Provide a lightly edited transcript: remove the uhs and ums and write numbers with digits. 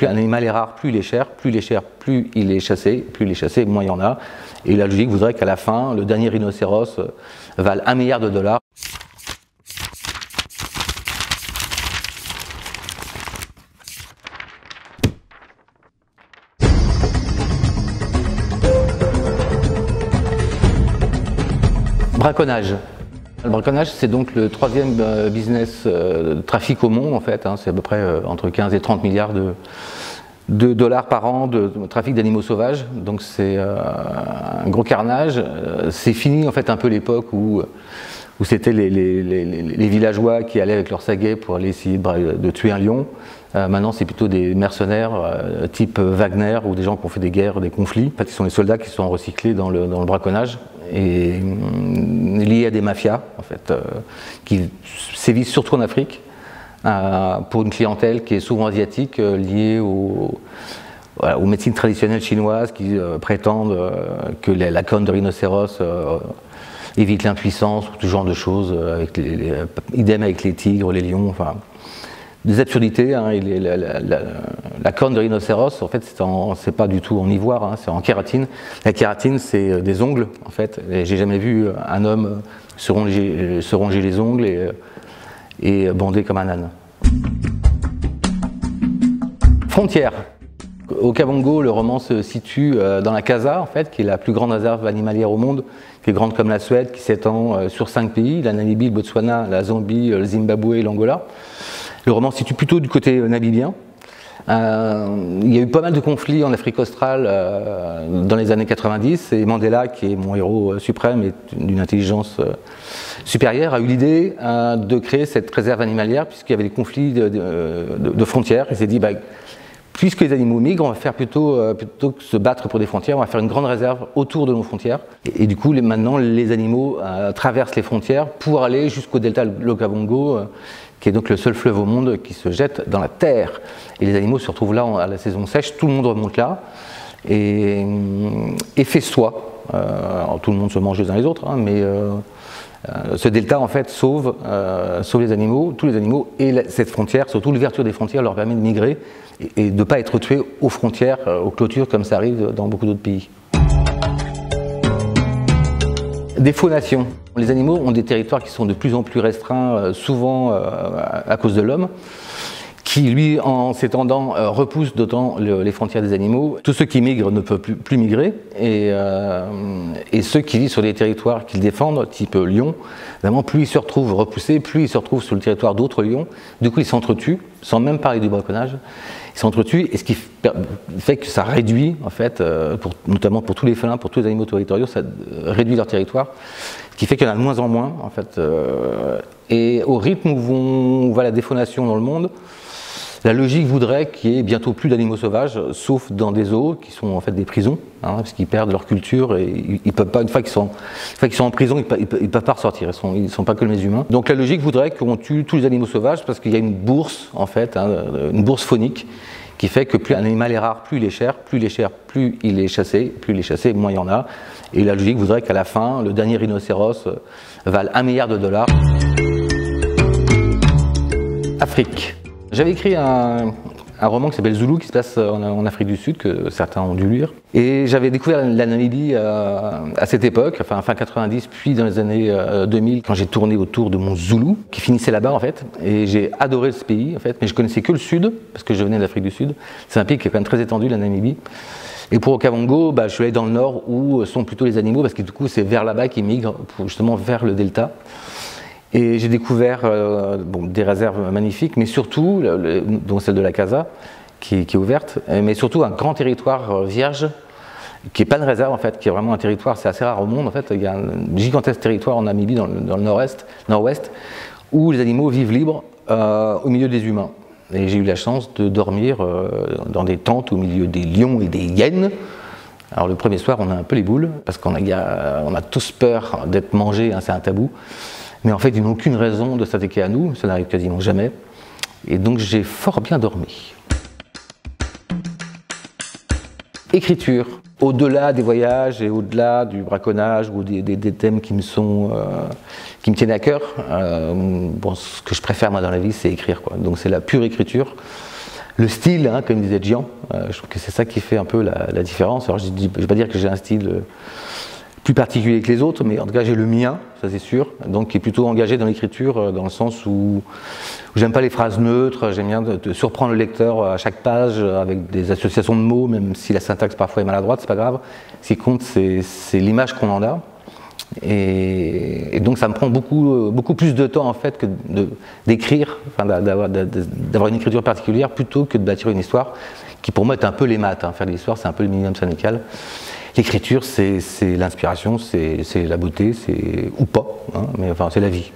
plus un animal est rare, plus il est cher, plus il est chassé, moins il y en a. Et la logique voudrait qu'à la fin, le dernier rhinocéros vale $1 milliard. Braconnage. Le braconnage, c'est donc le troisième business de trafic au monde, en fait. C'est à peu près entre 15 et 30 milliards de dollars par an de trafic d'animaux sauvages. Donc c'est un gros carnage. C'est fini, en fait, un peu l'époque où c'était les villageois qui allaient avec leur saguet pour aller essayer de tuer un lion. Maintenant, c'est plutôt des mercenaires type Wagner ou des gens qui ont fait des guerres, des conflits. En fait, ce sont les soldats qui sont recyclés dans le braconnage et liés à des mafias, en fait, qui sévissent surtout en Afrique pour une clientèle qui est souvent asiatique, liée aux médecines traditionnelles chinoises qui prétendent que la corne de rhinocéros évite l'impuissance ou tout genre de choses, idem avec les tigres, les lions, enfin des absurdités. La corne de rhinocéros, en fait, c'est pas du tout en ivoire, c'est en kératine. La kératine, c'est des ongles, en fait. J'ai jamais vu un homme se ronger les ongles et bander comme un âne. Frontière. Au Kavango, le roman se situe dans la Casa, en fait, qui est la plus grande réserve animalière au monde, qui est grande comme la Suède, qui s'étend sur 5 pays, la Namibie, le Botswana, la Zambie, le Zimbabwe et l'Angola. Le roman se situe plutôt du côté namibien. Il y a eu pas mal de conflits en Afrique australe dans les années 90, et Mandela, qui est mon héros suprême et d'une intelligence supérieure, a eu l'idée de créer cette réserve animalière puisqu'il y avait des conflits de frontières. Il s'est dit, puisque les animaux migrent, on va faire plutôt que se battre pour des frontières, on va faire une grande réserve autour de nos frontières. Et du coup, maintenant, les animaux traversent les frontières pour aller jusqu'au delta de l'Okavango, qui est donc le seul fleuve au monde qui se jette dans la terre. Et les animaux se retrouvent là à la saison sèche, tout le monde remonte là et festoie. Tout le monde se mange les uns les autres, mais ce delta en fait sauve les animaux, tous les animaux, et cette frontière, surtout l'ouverture des frontières, leur permet de migrer et de ne pas être tués aux frontières, aux clôtures, comme ça arrive dans beaucoup d'autres pays. Des faunations. Les animaux ont des territoires qui sont de plus en plus restreints, souvent à cause de l'homme, qui lui, en s'étendant, repousse d'autant les frontières des animaux. Tous ceux qui migrent ne peuvent plus migrer, et ceux qui vivent sur des territoires qu'ils défendent, type lion, évidemment, plus ils se retrouvent repoussés, plus ils se retrouvent sur le territoire d'autres lions. Du coup, ils s'entretuent, sans même parler du braconnage. Ils s'entretuent, et ce qui fait que ça réduit, en fait, notamment pour tous les félins, pour tous les animaux territoriaux, ça réduit leur territoire, ce qui fait qu'il y en a de moins en moins, en fait. Et au rythme où va la défaunation dans le monde, la logique voudrait qu'il y ait bientôt plus d'animaux sauvages, sauf dans des zoos qui sont en fait des prisons, parce qu'ils perdent leur culture et ils peuvent pas, une fois qu'ils sont en prison, ils peuvent pas ressortir. Ils sont pas comme les humains. Donc la logique voudrait qu'on tue tous les animaux sauvages parce qu'il y a une bourse en fait, une bourse faunique qui fait que plus un animal est rare, plus il est cher, plus il est chassé, moins il y en a. Et la logique voudrait qu'à la fin, le dernier rhinocéros vale $1 milliard. Afrique. J'avais écrit un roman qui s'appelle Zulu, qui se passe en Afrique du Sud, que certains ont dû lire. Et j'avais découvert la Namibie à cette époque, enfin fin 90, puis dans les années 2000, quand j'ai tourné autour de mon Zulu, qui finissait là-bas en fait. Et j'ai adoré ce pays en fait, mais je connaissais que le Sud, parce que je venais d'Afrique du Sud. C'est un pays qui est quand même très étendu, la Namibie. Et pour Okavango, je suis allé dans le nord où sont plutôt les animaux, parce que du coup c'est vers là-bas qu'ils migrent, justement vers le delta. Et j'ai découvert des réserves magnifiques, mais surtout, dont celle de la Casa, qui est ouverte, mais surtout un grand territoire vierge, qui n'est pas une réserve en fait, qui est vraiment un territoire, c'est assez rare au monde en fait. Il y a un gigantesque territoire en Namibie, dans le nord-ouest, où les animaux vivent libres au milieu des humains. Et j'ai eu la chance de dormir dans des tentes au milieu des lions et des hyènes. Alors le premier soir, on a un peu les boules, parce qu'on a tous peur d'être mangés, c'est un tabou. Mais en fait, ils n'ont aucune raison de s'attaquer à nous, ça n'arrive quasiment jamais. Et donc j'ai fort bien dormi. Écriture. Au-delà des voyages et au-delà du braconnage ou des thèmes qui me tiennent à cœur, ce que je préfère moi dans la vie, c'est écrire, quoi. Donc c'est la pure écriture. Le style, hein, comme disait Gian, je trouve que c'est ça qui fait un peu la différence. Alors je ne vais pas dire que j'ai un style plus particulier que les autres, mais en tout cas j'ai le mien, ça c'est sûr, donc qui est plutôt engagé dans l'écriture, dans le sens où j'aime pas les phrases neutres, j'aime bien de surprendre le lecteur à chaque page avec des associations de mots, même si la syntaxe parfois est maladroite, c'est pas grave. Ce qui compte, c'est l'image qu'on en a. Et donc ça me prend beaucoup plus de temps en fait que d'écrire, enfin, d'avoir une écriture particulière plutôt que de bâtir une histoire qui pour moi est un peu les maths, hein. Faire de l'histoire c'est un peu le minimum syndical. L'écriture c'est l'inspiration, c'est la beauté, ou pas, hein, mais enfin c'est la vie.